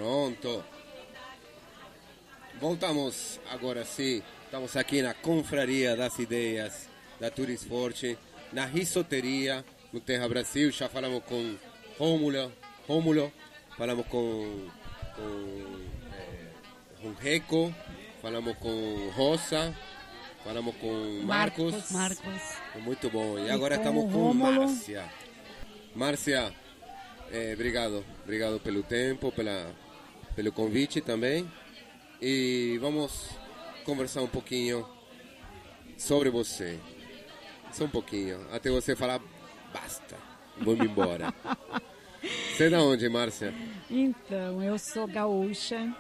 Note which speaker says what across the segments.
Speaker 1: Pronto. Voltamos agora sim. Estamos aqui na Confraria das Ideias da Turisforte, na risoteria no Terra Brasil. Já falamos com Rômulo, falamos com Reco, falamos com Rosa, falamos com Marcos. Muito bom. E agora estamos com Márcia. Márcia, obrigado pelo tempo, pelo convite também. E vamos conversar um pouquinho sobre você. Só um pouquinho, até você falar, basta, vamos embora. Você é da onde, Márcia?
Speaker 2: Então, eu sou gaúcha,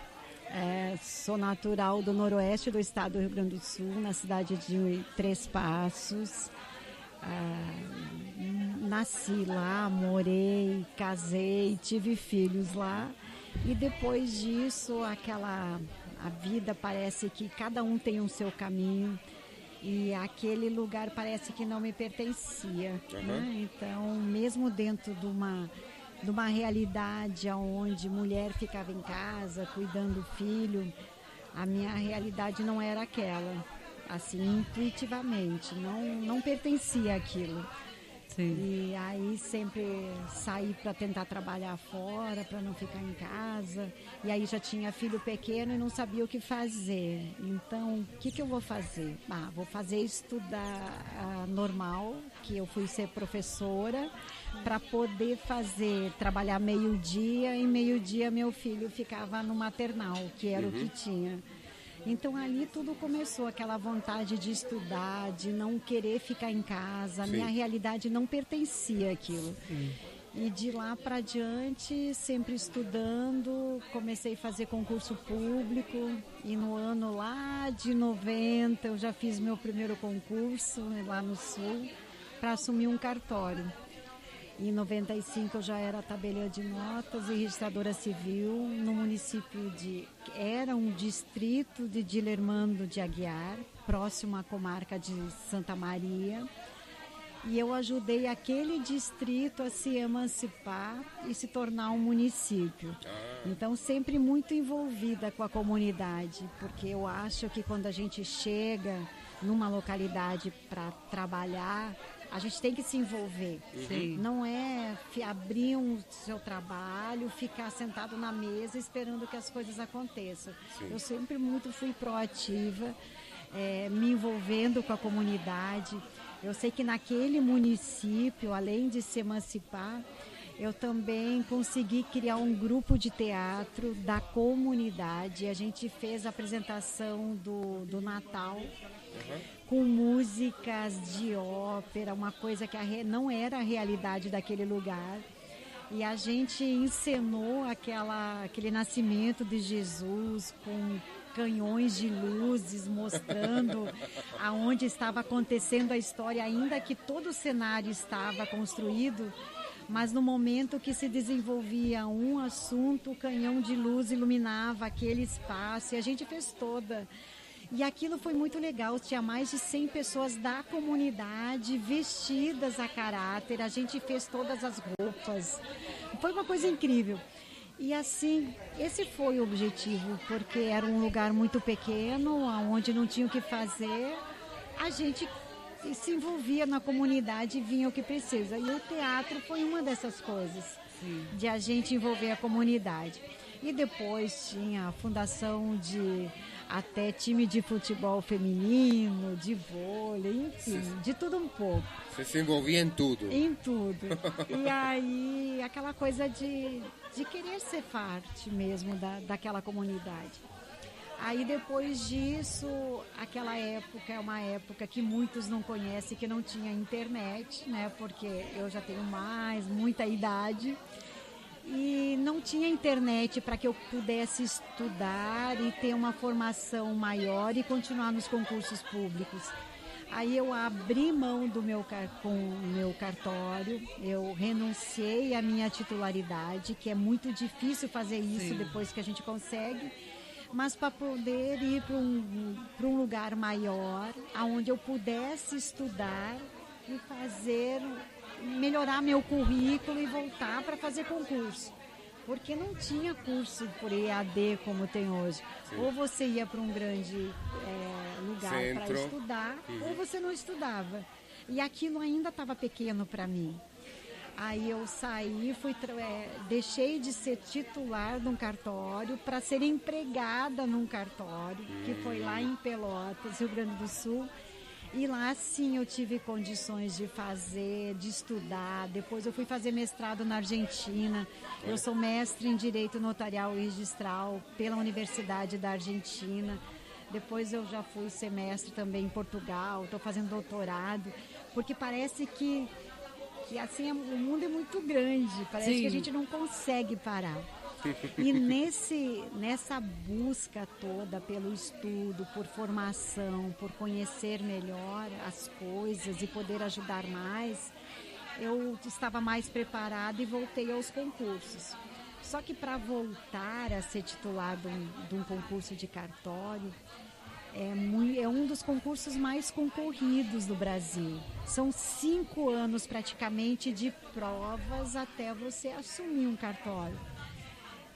Speaker 2: sou natural do noroeste do estado do Rio Grande do Sul, na cidade de Três Passos. Nasci lá, morei, casei, tive filhos lá. E depois disso, a vida parece que cada um tem o seu caminho. E aquele lugar parece que não me pertencia. Né? Então, mesmo dentro de uma realidade onde mulher ficava em casa, cuidando do filho, a minha realidade não era aquela. Assim, intuitivamente, não pertencia àquilo. Sim. E aí sempre saí para tentar trabalhar fora, para não ficar em casa. E aí já tinha filho pequeno e não sabia o que fazer. Então, o que eu vou fazer? Vou fazer estudar normal, que eu fui ser professora, para poder trabalhar meio-dia. E meio-dia meu filho ficava no maternal, que era o que tinha. Então ali tudo começou, aquela vontade de estudar, de não querer ficar em casa. A minha realidade não pertencia àquilo. Sim. E de lá para diante, sempre estudando, comecei a fazer concurso público. E no ano lá de 90, eu já fiz meu primeiro concurso lá no Sul para assumir um cartório. Em 95 eu já era tabeliã de notas e registradora civil no município era um distrito de Dilermando de Aguiar, próximo à comarca de Santa Maria. E eu ajudei aquele distrito a se emancipar e se tornar um município. Então, sempre muito envolvida com a comunidade, porque eu acho que quando a gente chega numa localidade para trabalhar, a gente tem que se envolver. Sim. Não é abrir seu trabalho, ficar sentado na mesa esperando que as coisas aconteçam. Sim. Eu sempre fui proativa, me envolvendo com a comunidade. Eu sei que naquele município, além de se emancipar, eu também consegui criar um grupo de teatro da comunidade. A gente fez a apresentação do Natal. Com músicas de ópera, uma coisa que não era a realidade daquele lugar. E a gente encenou aquele nascimento de Jesus com canhões de luzes mostrando aonde estava acontecendo a história, ainda que todo o cenário estava construído, mas no momento que se desenvolvia um assunto, o canhão de luz iluminava aquele espaço e a gente fez toda. E aquilo foi muito legal, tinha mais de 100 pessoas da comunidade vestidas a caráter, a gente fez todas as roupas, foi uma coisa incrível. E assim, esse foi o objetivo, porque era um lugar muito pequeno, onde não tinha o que fazer, a gente se envolvia na comunidade e vinha o que precisa. E o teatro foi uma dessas coisas, de a gente envolver a comunidade. E depois tinha a fundação de até time de futebol feminino, de vôlei, enfim, de tudo um pouco.
Speaker 1: Você se envolvia em tudo?
Speaker 2: Em tudo. E aí, aquela coisa de querer ser parte mesmo daquela comunidade. Aí, depois disso, aquela época é uma época que muitos não conhecem, que não tinha internet, né? Porque eu já tenho muita idade. E não tinha internet para que eu pudesse estudar e ter uma formação maior e continuar nos concursos públicos. Aí eu abri mão com o meu cartório, eu renunciei à minha titularidade, que é muito difícil fazer isso depois que a gente consegue, mas para poder ir para um lugar maior, onde eu pudesse estudar e melhorar meu currículo e voltar para fazer concurso. porque não tinha curso por EAD como tem hoje. Sim. Ou você ia para um grande lugar para estudar, ou você não estudava. E aquilo ainda estava pequeno para mim. Aí eu saí, deixei de ser titular de um cartório para ser empregada num cartório, que foi lá em Pelotas, Rio Grande do Sul. E lá sim eu tive condições de estudar. Depois eu fui fazer mestrado na Argentina. Eu sou mestre em Direito Notarial e Registral pela Universidade da Argentina. Depois eu já fui ser mestre também em Portugal, estou fazendo doutorado, porque parece que assim, o mundo é muito grande, parece que a gente não consegue parar. E nessa busca toda pelo estudo, por formação, por conhecer melhor as coisas e poder ajudar mais, eu estava mais preparada e voltei aos concursos. Só que para voltar a ser titular de um concurso de cartório, é um dos concursos mais concorridos do Brasil. São 5 anos praticamente de provas até você assumir um cartório.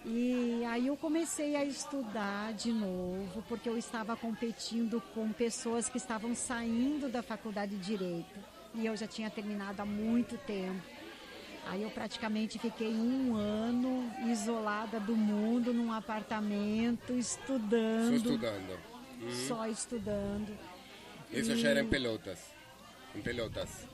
Speaker 2: E aí eu comecei a estudar de novo, porque eu estava competindo com pessoas que estavam saindo da faculdade de Direito. E eu já tinha terminado há muito tempo. Aí eu praticamente fiquei 1 ano isolada do mundo, num apartamento, estudando.
Speaker 1: Só estudando.
Speaker 2: Só estudando.
Speaker 1: Isso já era em Pelotas? Em Pelotas?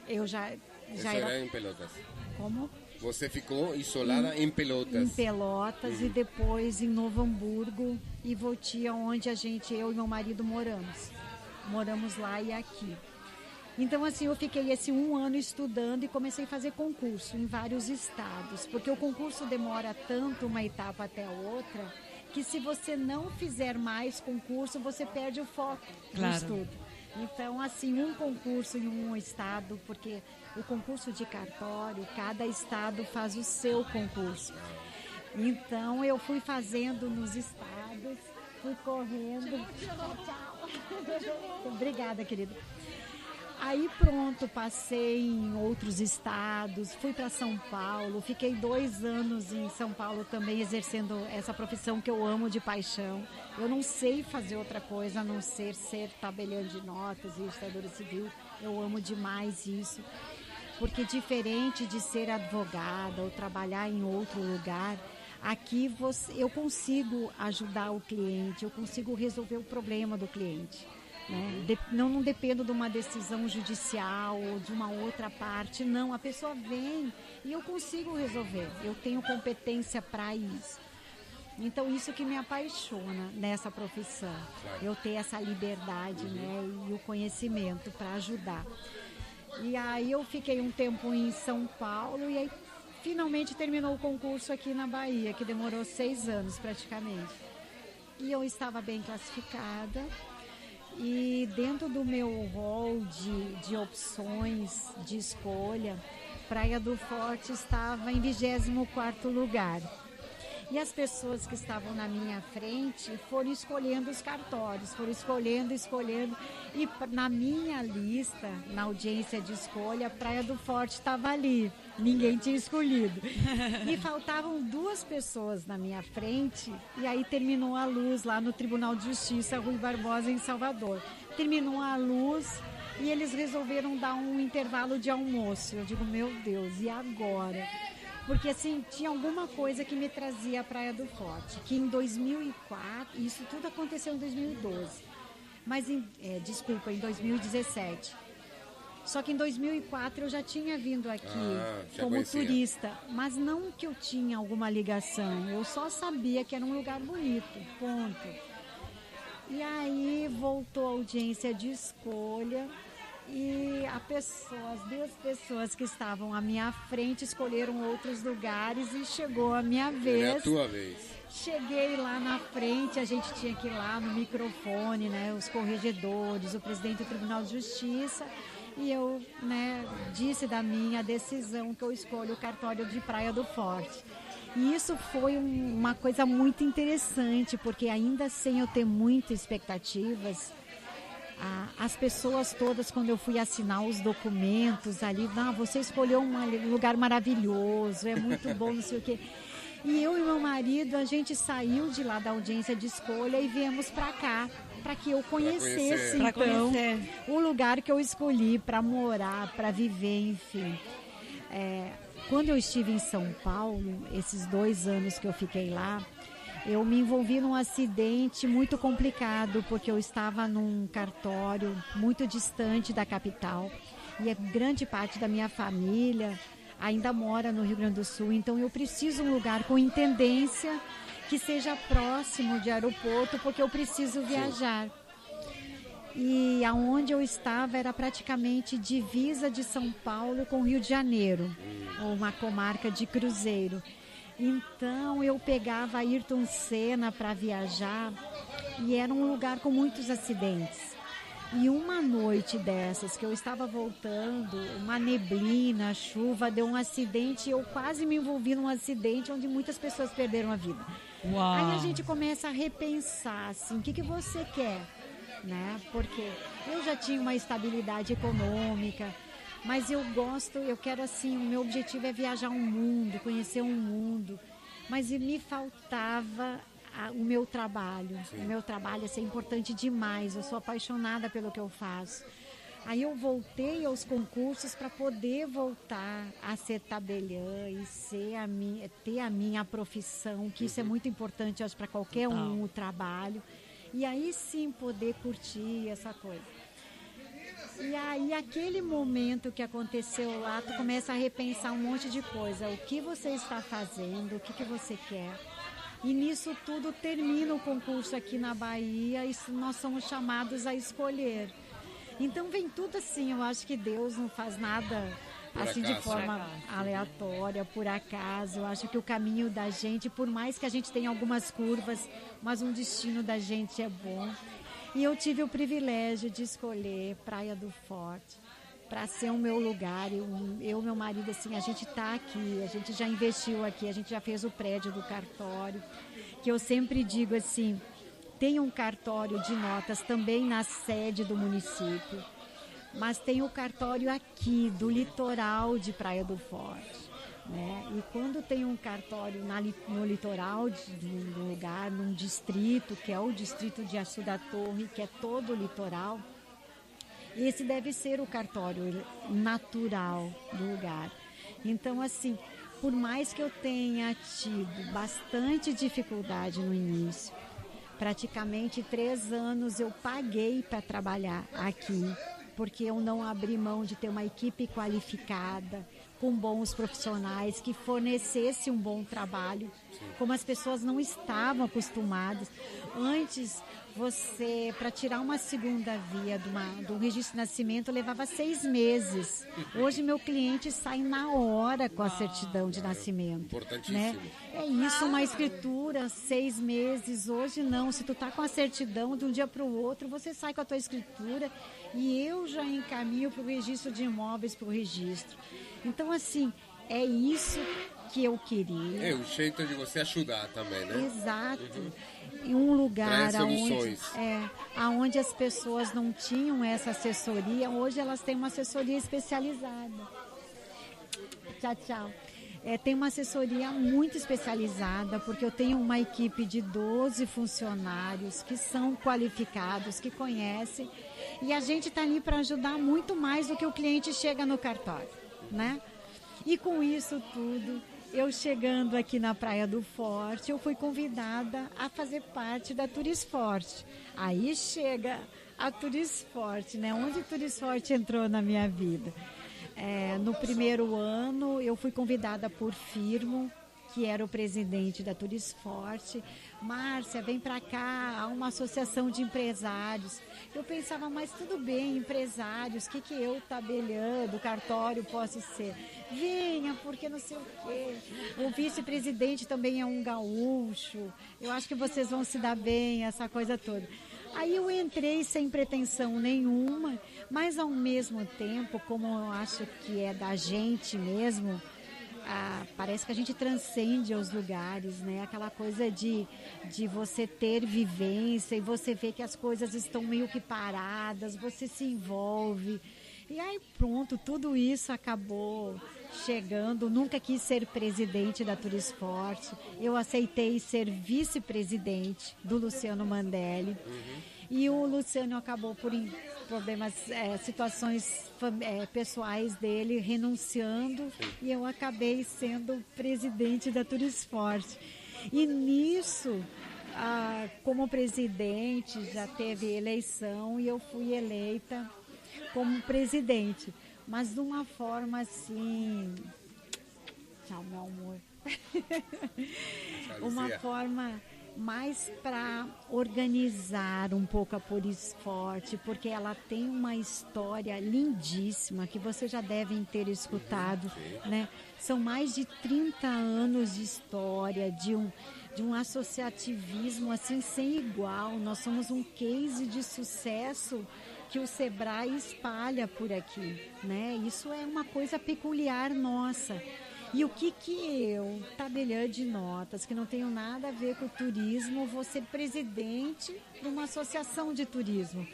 Speaker 2: Eu já
Speaker 1: era em Pelotas.
Speaker 2: Como?
Speaker 1: Você ficou isolada em Pelotas? Em
Speaker 2: Pelotas e depois em Novo Hamburgo e Votia, onde eu e meu marido moramos. Moramos lá e aqui. Então, assim, eu fiquei esse 1 ano estudando e comecei a fazer concurso em vários estados, porque o concurso demora tanto uma etapa até a outra, que se você não fizer mais concurso, você perde o foco do estudo. Então, assim, um concurso em um estado, porque o concurso de cartório, cada estado faz o seu concurso. Então, eu fui fazendo nos estados, fui correndo. Tchau. Obrigada, querida. Aí pronto, passei em outros estados, fui para São Paulo, fiquei 2 anos em São Paulo também exercendo essa profissão que eu amo de paixão. Eu não sei fazer outra coisa a não ser tabelião de notas e registradora civil. Eu amo demais isso, porque diferente de ser advogada ou trabalhar em outro lugar, aqui eu consigo ajudar o cliente, eu consigo resolver o problema do cliente. Não dependo de uma decisão judicial ou de uma outra parte, não. A pessoa vem e eu consigo resolver. Eu tenho competência para isso. Então, isso que me apaixona nessa profissão. Eu ter essa liberdade, e o conhecimento para ajudar. E aí eu fiquei um tempo em São Paulo e aí finalmente terminou o concurso aqui na Bahia, que demorou 6 anos praticamente. E eu estava bem classificada. E dentro do meu rol de opções de escolha, Praia do Forte estava em 24º lugar. E as pessoas que estavam na minha frente foram escolhendo os cartórios, foram escolhendo. E na minha lista, na audiência de escolha, Praia do Forte estava ali. Ninguém tinha escolhido. E faltavam 2 pessoas na minha frente, e aí terminou a luz lá no Tribunal de Justiça, Rui Barbosa, em Salvador. Terminou a luz e eles resolveram dar um intervalo de almoço. Eu digo, meu Deus, e agora? Porque, assim, tinha alguma coisa que me trazia a Praia do Forte, que em 2004, isso tudo aconteceu em 2012, mas, em 2017. Só que em 2004 eu já tinha vindo aqui como turista, mas não que eu tinha alguma ligação, eu só sabia que era um lugar bonito, ponto. E aí voltou a audiência de escolha. E as 2 pessoas que estavam à minha frente escolheram outros lugares e chegou a minha vez.
Speaker 1: É a tua vez.
Speaker 2: Cheguei lá na frente, a gente tinha que ir lá no microfone, os corregedores, o presidente do Tribunal de Justiça. E eu disse da minha decisão que eu escolho o cartório de Praia do Forte. E isso foi uma coisa muito interessante, porque ainda sem eu ter muitas expectativas, as pessoas todas, quando eu fui assinar os documentos ali, você escolheu um lugar maravilhoso, é muito bom, não sei o quê. E eu e meu marido, a gente saiu de lá da audiência de escolha e viemos para cá, para que eu conhecesse, então, o lugar que eu escolhi para morar, para viver, enfim. Quando eu estive em São Paulo, esses 2 anos que eu fiquei lá, eu me envolvi num acidente muito complicado, porque eu estava num cartório muito distante da capital e a grande parte da minha família ainda mora no Rio Grande do Sul, então eu preciso de um lugar com intendência que seja próximo de aeroporto, porque eu preciso viajar. E aonde eu estava era praticamente divisa de São Paulo com o Rio de Janeiro, uma comarca de cruzeiro. Então eu pegava Ayrton Senna para viajar e era um lugar com muitos acidentes. E uma noite dessas que eu estava voltando, uma neblina, chuva, deu um acidente e eu quase me envolvi num acidente onde muitas pessoas perderam a vida.
Speaker 3: Uau.
Speaker 2: Aí a gente começa a repensar, assim, o que você quer, né? Porque eu já tinha uma estabilidade econômica, mas eu quero assim, o meu objetivo é viajar um mundo, conhecer um mundo, mas me faltava o meu trabalho. Sim. O meu trabalho é importante demais, eu sou apaixonada pelo que eu faço. Aí eu voltei aos concursos para poder voltar a ser tabeliã e ter a minha profissão, que isso é muito importante, acho, para qualquer um, o trabalho. E aí sim poder curtir essa coisa. E aí aquele momento que aconteceu lá, tu começa a repensar um monte de coisa. O que você está fazendo, o que você quer. E nisso tudo termina o concurso aqui na Bahia e nós somos chamados a escolher. Então vem tudo assim, eu acho que Deus não faz nada assim de forma aleatória, por acaso. Eu acho que o caminho da gente, por mais que a gente tenha algumas curvas, mas um destino da gente é bom. E eu tive o privilégio de escolher Praia do Forte para ser o meu lugar. Eu e meu marido, assim, a gente está aqui, a gente já investiu aqui, a gente já fez o prédio do cartório, que eu sempre digo assim, tem um cartório de notas também na sede do município, mas tem o cartório aqui, do litoral de Praia do Forte, né? E quando tem um cartório no litoral do lugar, num distrito, que é o distrito de Açu da Torre, que é todo o litoral, esse deve ser o cartório natural do lugar. Então, assim, por mais que eu tenha tido bastante dificuldade no início, praticamente 3 anos eu paguei para trabalhar aqui, porque eu não abri mão de ter uma equipe qualificada, com bons profissionais, que fornecesse um bom trabalho, como as pessoas não estavam acostumadas. Antes, para tirar uma segunda via do registro de nascimento, levava 6 meses. Hoje, meu cliente sai na hora com a certidão de nascimento.
Speaker 1: Importantíssimo.
Speaker 2: Né? É isso, uma escritura, 6 meses. Hoje não, se tu tá com a certidão, de um dia para o outro, você sai com a tua escritura e eu já encaminho para o registro de imóveis, para o registro. Então, assim, é isso que eu queria.
Speaker 1: É o jeito de você ajudar também, né?
Speaker 2: Exato. Em um lugar onde as pessoas não tinham essa assessoria, hoje elas têm uma assessoria especializada. Tchau, tchau. Tem uma assessoria muito especializada, porque eu tenho uma equipe de 12 funcionários que são qualificados, que conhecem, e a gente está ali para ajudar muito mais do que o cliente chega no cartório, né? E com isso tudo, eu chegando aqui na Praia do Forte, eu fui convidada a fazer parte da Turisforte. Aí chega a Turisforte, né? Onde a Turisforte entrou na minha vida? No primeiro ano, eu fui convidada por Firmo, que era o presidente da Turisforte. Márcia, vem para cá, há uma associação de empresários. Eu pensava, mas tudo bem, empresários, o que eu, tabeliã do cartório, posso ser? Venha, porque não sei o quê. O vice-presidente também é um gaúcho. Eu acho que vocês vão se dar bem, essa coisa toda. Aí eu entrei sem pretensão nenhuma, mas ao mesmo tempo, como eu acho que é da gente mesmo, parece que a gente transcende os lugares, né? Aquela coisa de você ter vivência e você vê que as coisas estão meio que paradas, você se envolve. E aí pronto, tudo isso acabou chegando. Nunca quis ser presidente da Turisport. Eu aceitei ser vice-presidente do Luciano Mandelli. E o Luciano acabou por problemas, situações pessoais dele, renunciando. E eu acabei sendo presidente da Turisport. E nisso, como presidente, já teve eleição e eu fui eleita como presidente, mas de uma forma assim, tchau meu amor, uma forma mais para organizar um pouco a Turisport, porque ela tem uma história lindíssima que vocês já devem ter escutado, né? São mais de 30 anos de história, de um associativismo assim sem igual. Nós somos um case de sucesso que o Sebrae espalha por aqui, né? Isso é uma coisa peculiar nossa. E o que eu, tabeliã de notas, que não tenho nada a ver com o turismo, vou ser presidente de uma associação de turismo.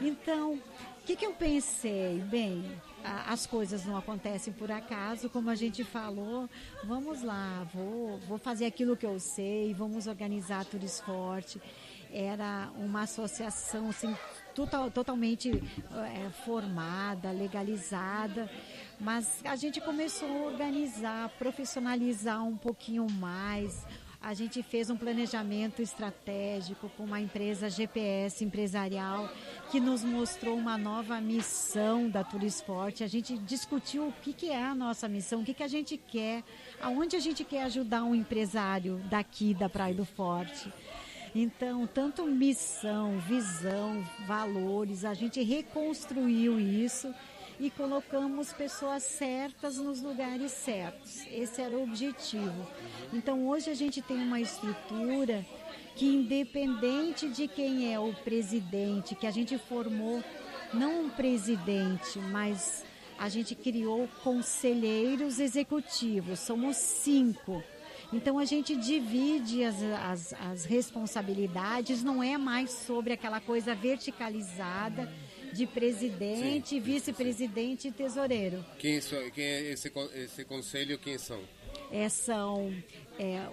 Speaker 2: Então, o que eu pensei? Bem, as coisas não acontecem por acaso, como a gente falou, vamos lá, vou fazer aquilo que eu sei, vamos organizar a Turisport. Era uma associação assim, totalmente formada, legalizada, mas a gente começou a organizar, profissionalizar um pouquinho mais. A gente fez um planejamento estratégico com uma empresa GPS empresarial que nos mostrou uma nova missão da Turisport. A gente discutiu o que é a nossa missão, o que a gente quer, aonde a gente quer ajudar um empresário daqui da Praia do Forte. Então, tanto missão, visão, valores, a gente reconstruiu isso e colocamos pessoas certas nos lugares certos. Esse era o objetivo. Então, hoje a gente tem uma estrutura que, independente de quem é o presidente, que a gente formou, não um presidente, mas a gente criou conselheiros executivos, somos 5. Então a gente divide as responsabilidades, não é mais sobre aquela coisa verticalizada de presidente, vice-presidente e tesoureiro.
Speaker 1: Quem é esse conselho, quem são?
Speaker 2: São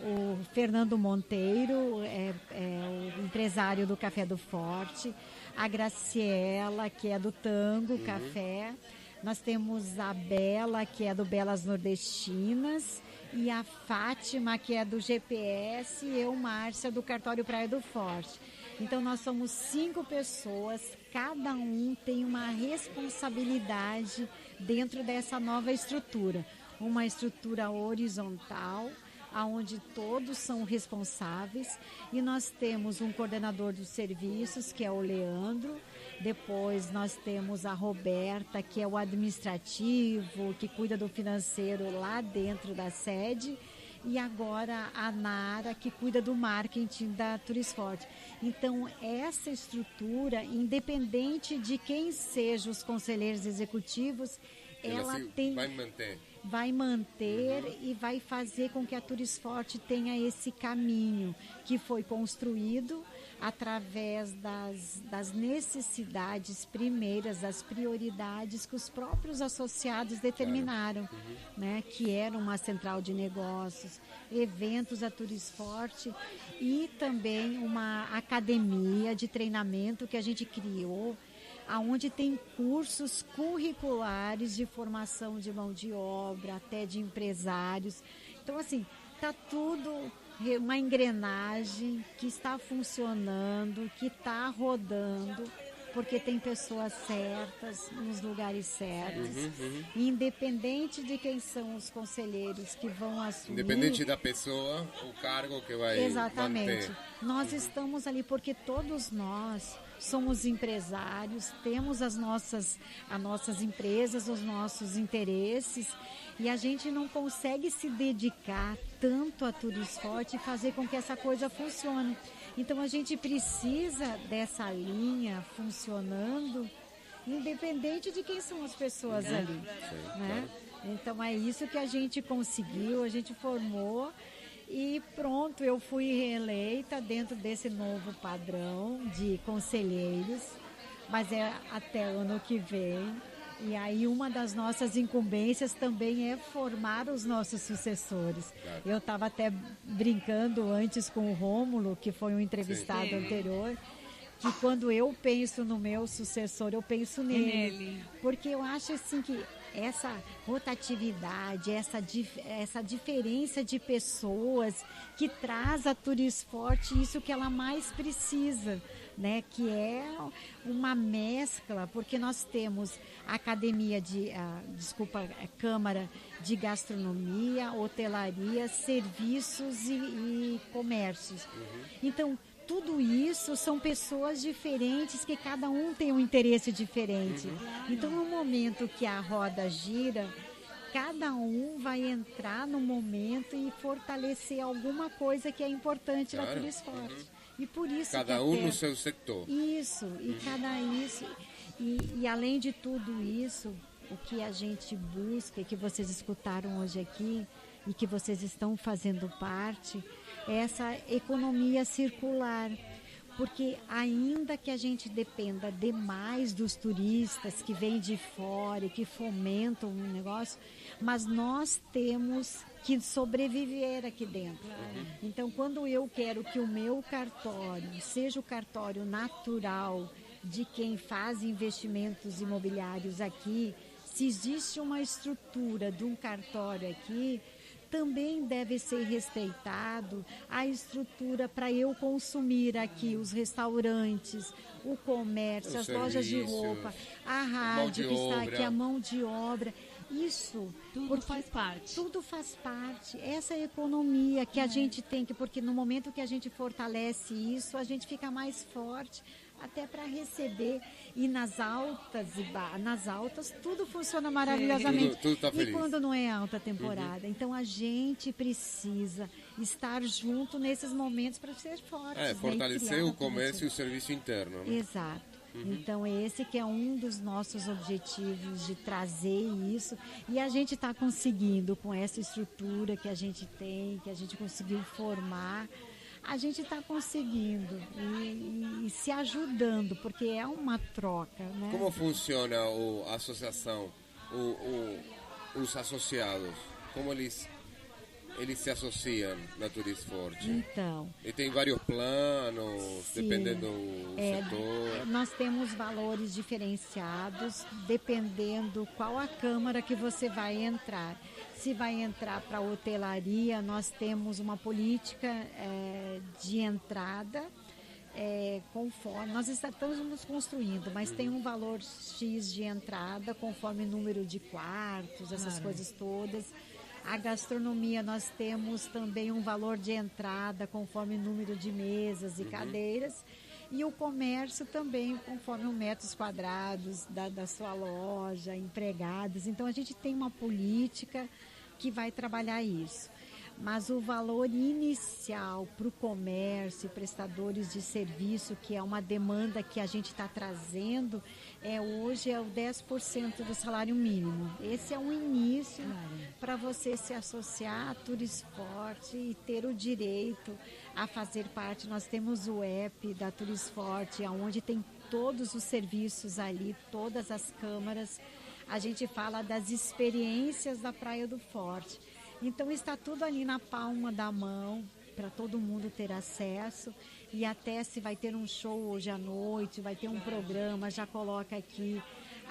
Speaker 2: o Fernando Monteiro, o empresário do Café do Forte, a Graciela, que é do Tango Café, nós temos a Bela, que é do Belas Nordestinas, e a Fátima, que é do GPS, e eu, Márcia, do Cartório Praia do Forte. Então, nós somos 5 pessoas, cada um tem uma responsabilidade dentro dessa nova estrutura. Uma estrutura horizontal, onde todos são responsáveis, e nós temos um coordenador dos serviços, que é o Leandro. Depois nós temos a Roberta, que é o administrativo, que cuida do financeiro lá dentro da sede, e agora a Nara, que cuida do marketing da Turisport. Então, essa estrutura, independente de quem sejam os conselheiros executivos, ela vai manter e vai fazer com que a Turisport tenha esse caminho que foi construído através das necessidades primeiras, das prioridades que os próprios associados determinaram, né? Que era uma central de negócios, eventos da Turisport e também uma academia de treinamento que a gente criou, aonde tem cursos curriculares de formação de mão de obra, até de empresários. Então, assim, está tudo uma engrenagem que está funcionando, que está rodando, porque tem pessoas certas nos lugares certos. Independente de quem são os conselheiros que vão assumir.
Speaker 1: Independente da pessoa, o cargo que vai
Speaker 2: Exatamente.
Speaker 1: manter.
Speaker 2: Nós estamos ali porque todos nós somos empresários, temos as nossas empresas, os nossos interesses, e a gente não consegue se dedicar tanto a Turisport e fazer com que essa coisa funcione. Então a gente precisa dessa linha funcionando, independente de quem são as pessoas ali, né? Então é isso que a gente conseguiu, a gente formou. E pronto, eu fui reeleita dentro desse novo padrão de conselheiros, mas é até ano que vem. E aí uma das nossas incumbências também é formar os nossos sucessores.
Speaker 1: Claro.
Speaker 2: Eu estava até brincando antes com o Rômulo, que foi um entrevistado
Speaker 3: Sim.
Speaker 2: anterior, que quando eu penso no meu sucessor, eu penso nele. Porque eu acho assim que essa rotatividade, essa diferença de pessoas que traz a Turisforte isso que ela mais precisa, né? Que é uma mescla, porque nós temos a Câmara de Gastronomia, Hotelaria, Serviços e Comércios. Então, tudo isso são pessoas diferentes que cada um tem um interesse diferente. Então, no momento que a roda gira, cada um vai entrar no momento e fortalecer alguma coisa que é importante na Turisforte. E por isso
Speaker 1: cada um no seu setor.
Speaker 2: Isso, e além de tudo isso, o que a gente busca e que vocês escutaram hoje aqui e que vocês estão fazendo parte, é essa economia circular. Porque ainda que a gente dependa demais dos turistas que vêm de fora e que fomentam o negócio, mas nós temos que sobreviver aqui dentro. Então, quando eu quero que o meu cartório seja o cartório natural de quem faz investimentos imobiliários aqui, se existe uma estrutura de um cartório aqui, também deve ser respeitado a estrutura para eu consumir aqui, os restaurantes, o comércio, as lojas de roupa, a rádio que está aqui, a mão de obra. Isso
Speaker 3: tudo faz parte.
Speaker 2: Tudo faz parte. Essa economia que a gente tem, porque no momento que a gente fortalece isso, a gente fica mais forte até para receber. E nas altas tudo funciona maravilhosamente.
Speaker 1: Tudo tá feliz.
Speaker 2: E quando não é alta temporada. Então a gente precisa estar junto nesses momentos para ser forte.
Speaker 1: Fortalecer o comércio e o serviço interno. Né?
Speaker 2: Exato. Então esse que é um dos nossos objetivos de trazer isso, e a gente está conseguindo com essa estrutura que a gente tem, que a gente conseguiu formar, a gente está conseguindo e se ajudando, porque é uma troca, né?
Speaker 1: Como funciona a associação, os associados? Como eles se associam na Turisforte?
Speaker 2: Então,
Speaker 1: e tem vários planos, sim, dependendo do setor?
Speaker 2: Nós temos valores diferenciados, dependendo qual a câmara que você vai entrar. Se vai entrar para a hotelaria, nós temos uma política de entrada, conforme nós estamos construindo, mas tem um valor X de entrada, conforme o número de quartos, essas coisas todas. A gastronomia, nós temos também um valor de entrada conforme o número de mesas e cadeiras. E o comércio também conforme os metros quadrados da sua loja, empregados. Então, a gente tem uma política que vai trabalhar isso. Mas o valor inicial para o comércio, prestadores de serviço, que é uma demanda que a gente está trazendo, hoje é o 10% do salário mínimo. Esse é um início para você se associar à Turisforte e ter o direito a fazer parte. Nós temos o app da Turisforte, onde tem todos os serviços ali, todas as câmaras. A gente fala das experiências da Praia do Forte. Então está tudo ali na palma da mão para todo mundo ter acesso, e até se vai ter um show hoje à noite, vai ter um programa, já coloca aqui.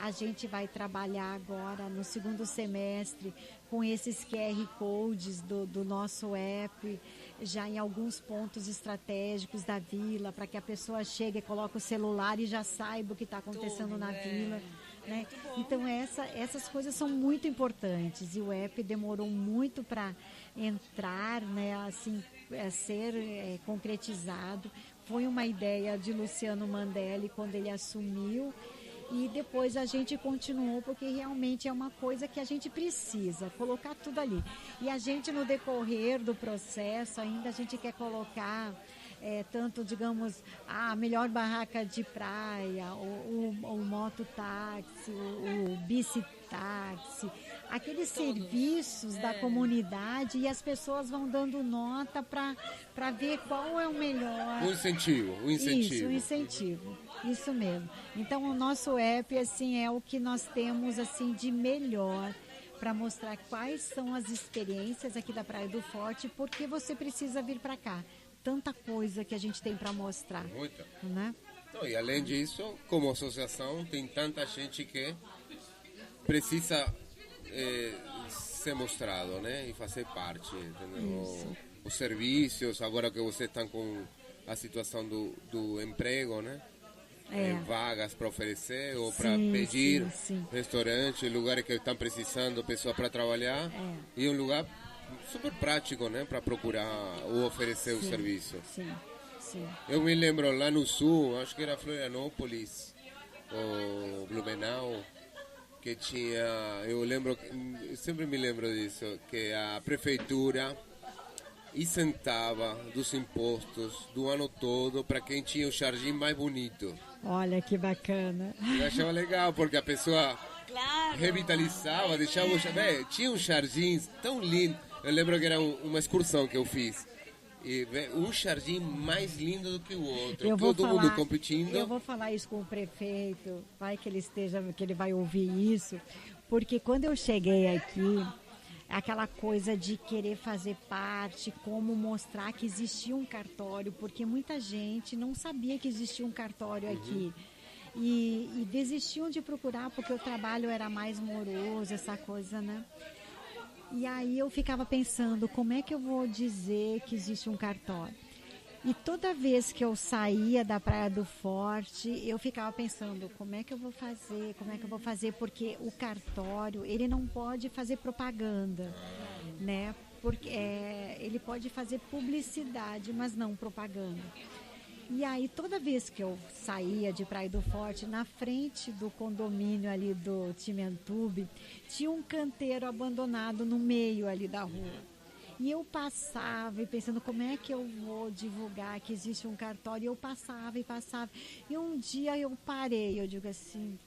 Speaker 2: A gente vai trabalhar agora no segundo semestre com esses QR Codes do nosso app, já em alguns pontos estratégicos da vila, para que a pessoa chegue, coloque o celular e já saiba o que está acontecendo na vila. Né? Então essas coisas são muito importantes, e o app demorou muito para entrar, né, assim, ser concretizado. Foi uma ideia de Luciano Mandelli quando ele assumiu, e depois a gente continuou, porque realmente é uma coisa que a gente precisa colocar tudo ali. E a gente, no decorrer do processo, ainda a gente quer colocar tanto, digamos, a melhor barraca de praia, o mototáxi, o bicitáxi, aqueles serviços da comunidade e as pessoas vão dando nota para ver qual é o melhor.
Speaker 1: Um incentivo.
Speaker 2: Isso, um incentivo. Isso mesmo. Então o nosso app assim é o que nós temos assim de melhor para mostrar quais são as experiências aqui da Praia do Forte, porque você precisa vir para cá. Tanta coisa que a gente tem para mostrar.
Speaker 1: Muita.
Speaker 2: Né?
Speaker 1: Não, e além disso, como associação, tem tanta gente que precisa ser mostrado, né? E fazer parte, entendeu? Os serviços, agora que vocês estão com a situação do emprego, né? Vagas para oferecer ou para pedir, restaurantes, lugares que estão precisando pessoas para trabalhar, e um lugar super prático, né, para procurar ou oferecer o serviço.
Speaker 2: Sim.
Speaker 1: Eu me lembro lá no sul, acho que era Florianópolis ou Blumenau, que tinha, eu sempre me lembro disso, que a prefeitura isentava dos impostos do ano todo para quem tinha o jardim mais bonito.
Speaker 2: Olha que bacana.
Speaker 1: Eu achava legal, porque a pessoa revitalizava, deixava o jardim. Tinha um jardim tão lindo. Eu lembro que era uma excursão que eu fiz. E um jardim mais lindo do que o outro. Todo mundo competindo.
Speaker 2: Eu vou falar isso com o prefeito, vai que ele vai ouvir isso, porque quando eu cheguei aqui, aquela coisa de querer fazer parte, como mostrar que existia um cartório, porque muita gente não sabia que existia um cartório aqui. E desistiam de procurar porque o trabalho era mais moroso, essa coisa, né? E aí eu ficava pensando, como é que eu vou dizer que existe um cartório? E toda vez que eu saía da Praia do Forte, eu ficava pensando, como é que eu vou fazer? Porque o cartório, ele não pode fazer propaganda, né? Porque ele pode fazer publicidade, mas não propaganda. E aí, toda vez que eu saía de Praia do Forte, na frente do condomínio ali do Timentube, tinha um canteiro abandonado no meio ali da rua. E eu passava e pensando, como é que eu vou divulgar que existe um cartório? E eu passava. E um dia eu parei, eu digo assim,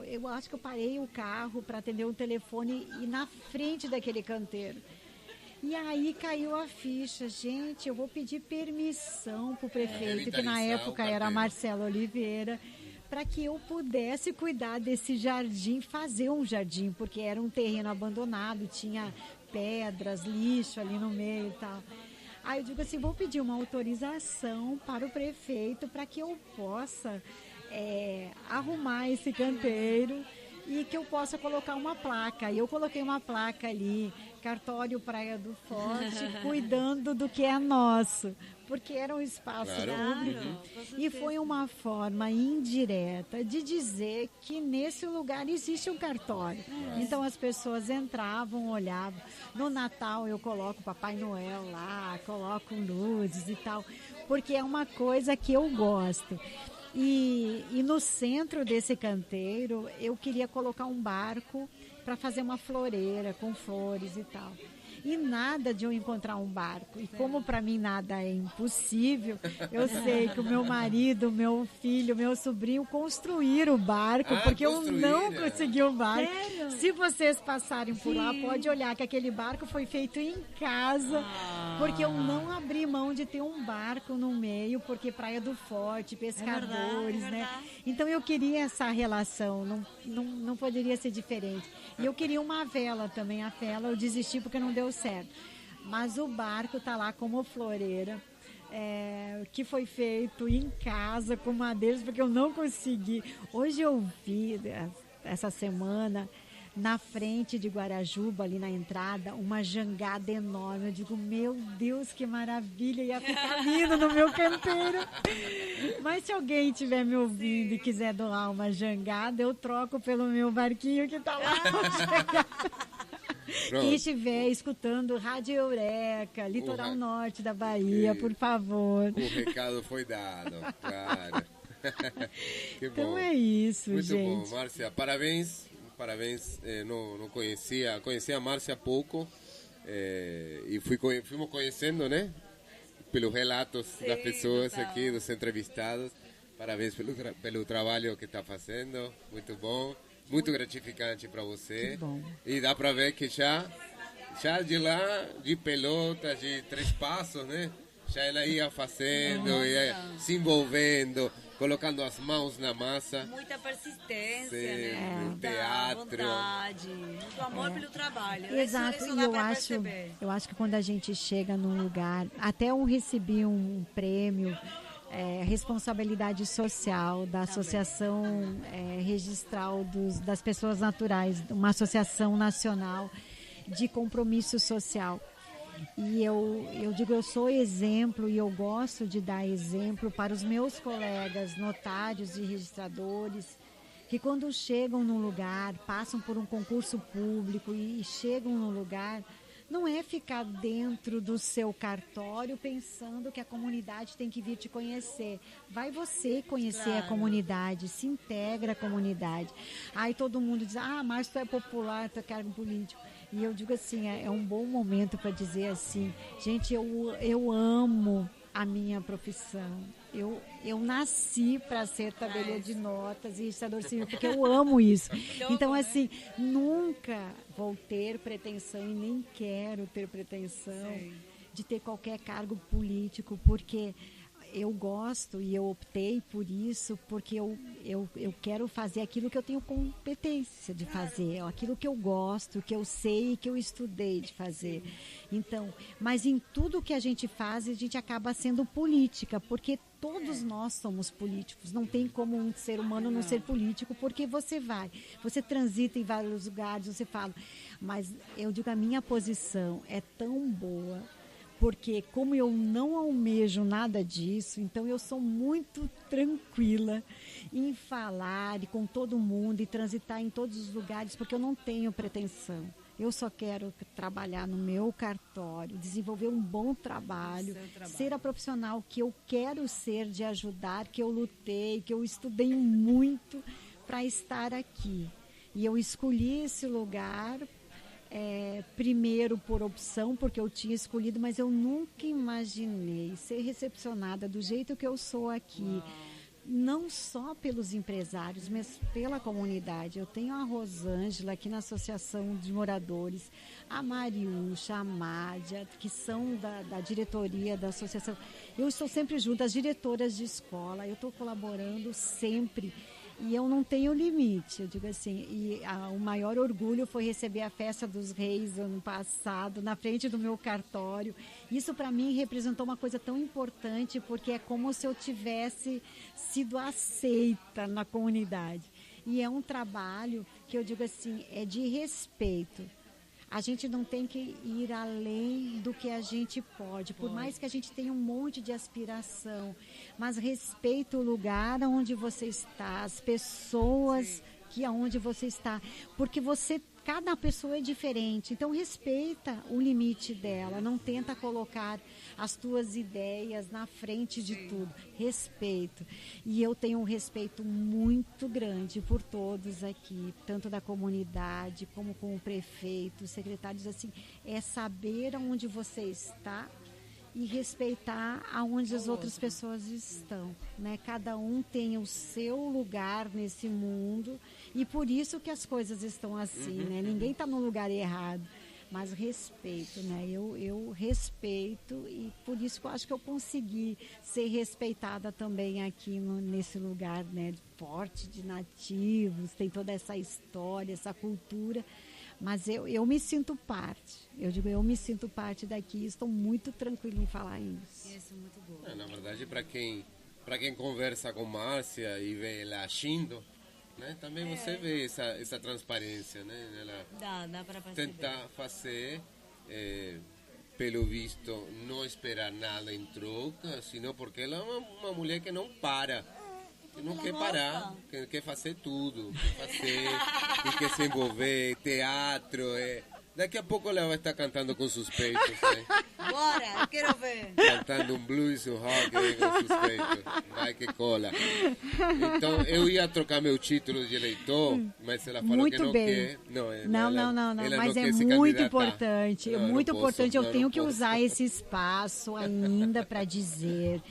Speaker 2: eu acho que eu parei o carro para atender um telefone e na frente daquele canteiro. E aí caiu a ficha, gente, eu vou pedir permissão para o prefeito, que na época era Marcelo Oliveira, para que eu pudesse cuidar desse jardim, fazer um jardim, porque era um terreno abandonado, tinha pedras, lixo ali no meio e tal. Aí eu digo assim, vou pedir uma autorização para o prefeito para que eu possa arrumar esse canteiro e que eu possa colocar uma placa. E eu coloquei uma placa ali, Cartório Praia do Forte, cuidando do que é nosso, porque era um espaço público. E foi uma forma indireta de dizer que nesse lugar existe um cartório. Então as pessoas entravam, olhavam. No Natal eu coloco Papai Noel lá, coloco luzes e tal, porque é uma coisa que eu gosto. E no centro desse canteiro eu queria colocar um barco para fazer uma floreira com flores e tal. E nada de eu encontrar um barco. E como para mim nada é impossível, eu sei que o meu marido, meu filho, meu sobrinho construíram o barco, porque eu não consegui o barco. Sério? Se vocês passarem por lá, pode olhar que aquele barco foi feito em casa, porque eu não abri mão de ter um barco no meio, porque Praia do Forte, pescadores, né? Então eu queria essa relação, não poderia ser diferente. E eu queria uma vela também, a vela eu desisti porque não deu certo. Mas o barco está lá como floreira, que foi feito em casa com madeiras, porque eu não consegui. Hoje eu vi, essa semana, na frente de Guarajuba, ali na entrada, uma jangada enorme. Eu digo, meu Deus, que maravilha, ia ficar lindo no meu canteiro. Mas se alguém estiver me ouvindo e quiser doar uma jangada, eu troco pelo meu barquinho que está lá. Quem estiver escutando Rádio Eureka, Litoral Norte da Bahia, por favor.
Speaker 1: O recado foi dado, claro. Que bom.
Speaker 2: Então é isso,
Speaker 1: muito
Speaker 2: gente.
Speaker 1: Muito bom, Márcia, parabéns. Não conhecia a Márcia há pouco e fomos conhecendo, né? Pelos relatos das pessoas aqui, dos entrevistados. Parabéns pelo trabalho que está fazendo, muito bom. muito gratificante para você.
Speaker 2: Que bom.
Speaker 1: E dá para ver que já de lá, de Pelotas, de Três Passos, né? Já ela ia fazendo, ia se envolvendo, colocando as mãos na massa.
Speaker 3: Muita persistência,
Speaker 1: Sim,
Speaker 3: né?
Speaker 1: teatro.
Speaker 3: Vontade, muito amor pelo trabalho.
Speaker 2: Exato,
Speaker 3: isso
Speaker 2: e
Speaker 3: dá pra perceber.
Speaker 2: eu acho que quando a gente chega num lugar, até eu recebi um prêmio, responsabilidade social da Associação Registral das Pessoas Naturais, uma associação nacional de compromisso social. E eu digo, eu sou exemplo e eu gosto de dar exemplo para os meus colegas notários e registradores que quando chegam num lugar, passam por um concurso público e chegam num lugar, não é ficar dentro do seu cartório pensando que a comunidade tem que vir te conhecer. Vai você conhecer a comunidade, se integra à comunidade. Aí todo mundo diz, mas tu é popular, tu é cargo político. E eu digo assim, é um bom momento para dizer assim, gente, eu amo a minha profissão. Eu nasci para ser tabelião de notas e registrador civil, porque eu amo isso. Então, assim, nunca vou ter pretensão e nem quero ter pretensão de ter qualquer cargo político, porque eu gosto e eu optei por isso porque eu quero fazer aquilo que eu tenho competência de fazer, aquilo que eu gosto, que eu sei e que eu estudei de fazer. Então, mas em tudo que a gente faz, a gente acaba sendo política, porque todos nós somos políticos. Não tem como um ser humano não ser político, porque você transita em vários lugares, você fala. Mas eu digo, a minha posição é tão boa, porque como eu não almejo nada disso, então eu sou muito tranquila em falar e com todo mundo e transitar em todos os lugares, porque eu não tenho pretensão. Eu só quero trabalhar no meu cartório, desenvolver um bom trabalho, ser a profissional que eu quero ser, de ajudar, que eu lutei, que eu estudei muito para estar aqui. E eu escolhi esse lugar primeiro por opção, porque eu tinha escolhido, mas eu nunca imaginei ser recepcionada do jeito que eu sou aqui. Não só pelos empresários, mas pela comunidade. Eu tenho a Rosângela aqui na Associação de Moradores, a Mariúcha, a Mádia, que são da diretoria da associação. Eu estou sempre junto, as diretoras de escola, eu estou colaborando sempre. E eu não tenho limite, eu digo assim, o maior orgulho foi receber a Festa dos Reis ano passado, na frente do meu cartório. Isso para mim representou uma coisa tão importante, porque é como se eu tivesse sido aceita na comunidade. E é um trabalho que eu digo assim, é de respeito. A gente não tem que ir além do que a gente pode, por mais que a gente tenha um monte de aspiração, mas respeita o lugar onde você está, as pessoas onde você está, porque cada pessoa é diferente, então respeita o limite dela, não tenta colocar as tuas ideias na frente de tudo, respeito. E eu tenho um respeito muito grande por todos aqui, tanto da comunidade como com o prefeito, os secretários, assim, é saber aonde você está e respeitar aonde as outras pessoas estão, né? Cada um tem o seu lugar nesse mundo e por isso que as coisas estão assim, né? Ninguém está no lugar errado, mas respeito, né? Eu respeito e por isso que eu acho que eu consegui ser respeitada também aqui nesse lugar, né? Forte de nativos, tem toda essa história, essa cultura. Mas eu me sinto parte. Eu digo, eu me sinto parte daqui e estou muito tranquila em falar isso.
Speaker 3: Isso, muito bom.
Speaker 1: Na verdade, para quem conversa com Márcia e vê ela agindo, né, também você vê essa transparência, né? Ela
Speaker 3: dá para perceber.
Speaker 1: Tentar fazer, pelo visto, não esperar nada em troca, senão porque ela é uma mulher que não para. Que não quer parar, quer fazer tudo, quer se envolver, teatro. Daqui a pouco ela vai estar cantando com Suspeitos.
Speaker 3: Bora, quero ver.
Speaker 1: Cantando um blues, um rock com Suspeitos. Vai que cola. Então, eu ia trocar meu título de eleitor, mas ela falou
Speaker 2: muito
Speaker 1: que não
Speaker 2: bem.
Speaker 1: quer. Não,
Speaker 2: mas
Speaker 1: não
Speaker 2: é muito importante. É muito importante. Eu tenho que usar esse espaço ainda para dizer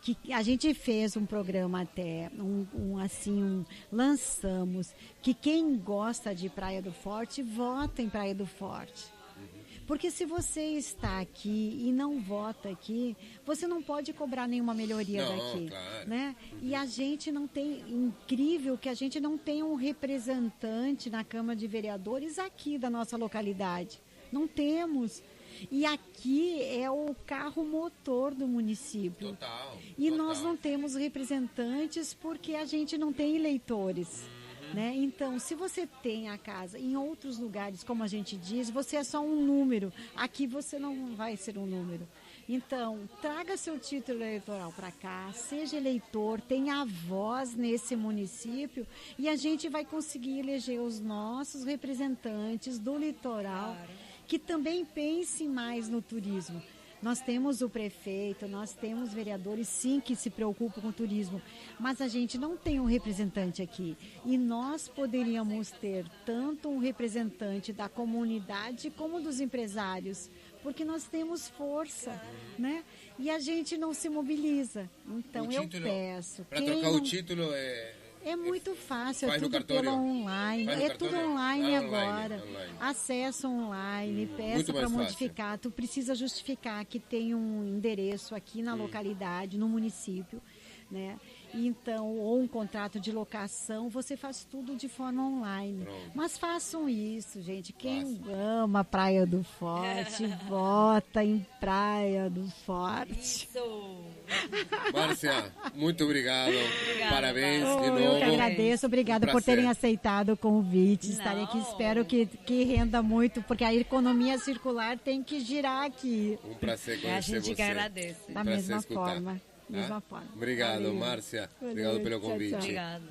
Speaker 2: que a gente fez um programa até, lançamos, que quem gosta de Praia do Forte, vota em Praia do Forte. Porque se você está aqui e não vota aqui, você não pode cobrar nenhuma melhoria daqui.
Speaker 1: Claro.
Speaker 2: Né? E a gente não tem, incrível que a gente não tem um representante na Câmara de Vereadores aqui da nossa localidade. Não temos. E aqui é o carro motor do município.
Speaker 1: Total.
Speaker 2: E nós não temos representantes porque a gente não tem eleitores. Né? Então, se você tem a casa em outros lugares, como a gente diz, você é só um número. Aqui você não vai ser um número. Então, traga seu título eleitoral para cá, seja eleitor, tenha voz nesse município e a gente vai conseguir eleger os nossos representantes do litoral, que também pensem mais no turismo. Nós temos o prefeito, nós temos vereadores, sim, que se preocupam com o turismo, mas a gente não tem um representante aqui. E nós poderíamos ter tanto um representante da comunidade como dos empresários, porque nós temos força, né? E a gente não se mobiliza. Então eu peço.
Speaker 1: Para trocar o título
Speaker 2: é muito fácil,
Speaker 1: faz
Speaker 2: é tudo pelo online.
Speaker 1: Faz no
Speaker 2: É tudo
Speaker 1: cartório?
Speaker 2: online
Speaker 1: Online,
Speaker 2: agora.
Speaker 1: online.
Speaker 2: Acesso online, peça para modificar. Tu precisa justificar que tem um endereço aqui na localidade, no município, né? Então, ou um contrato de locação, você faz tudo de forma online.
Speaker 1: Pronto.
Speaker 2: Mas façam isso, gente. Quem ama Praia do Forte, vota em Praia do Forte.
Speaker 3: Isso.
Speaker 1: Márcia, muito obrigado. Parabéns de novo.
Speaker 2: Eu que agradeço. Obrigada por terem aceitado o convite. Estarei aqui. Espero que renda muito, porque a economia circular tem que girar aqui.
Speaker 1: Um prazer conhecer você.
Speaker 3: A gente que agradece.
Speaker 2: Da mesma forma. Mesma forma.
Speaker 1: Obrigado,
Speaker 2: Valeu.
Speaker 1: Márcia.
Speaker 2: Valeu,
Speaker 1: Obrigado pelo
Speaker 2: tchau,
Speaker 1: convite.
Speaker 2: tchau.
Speaker 3: Obrigada.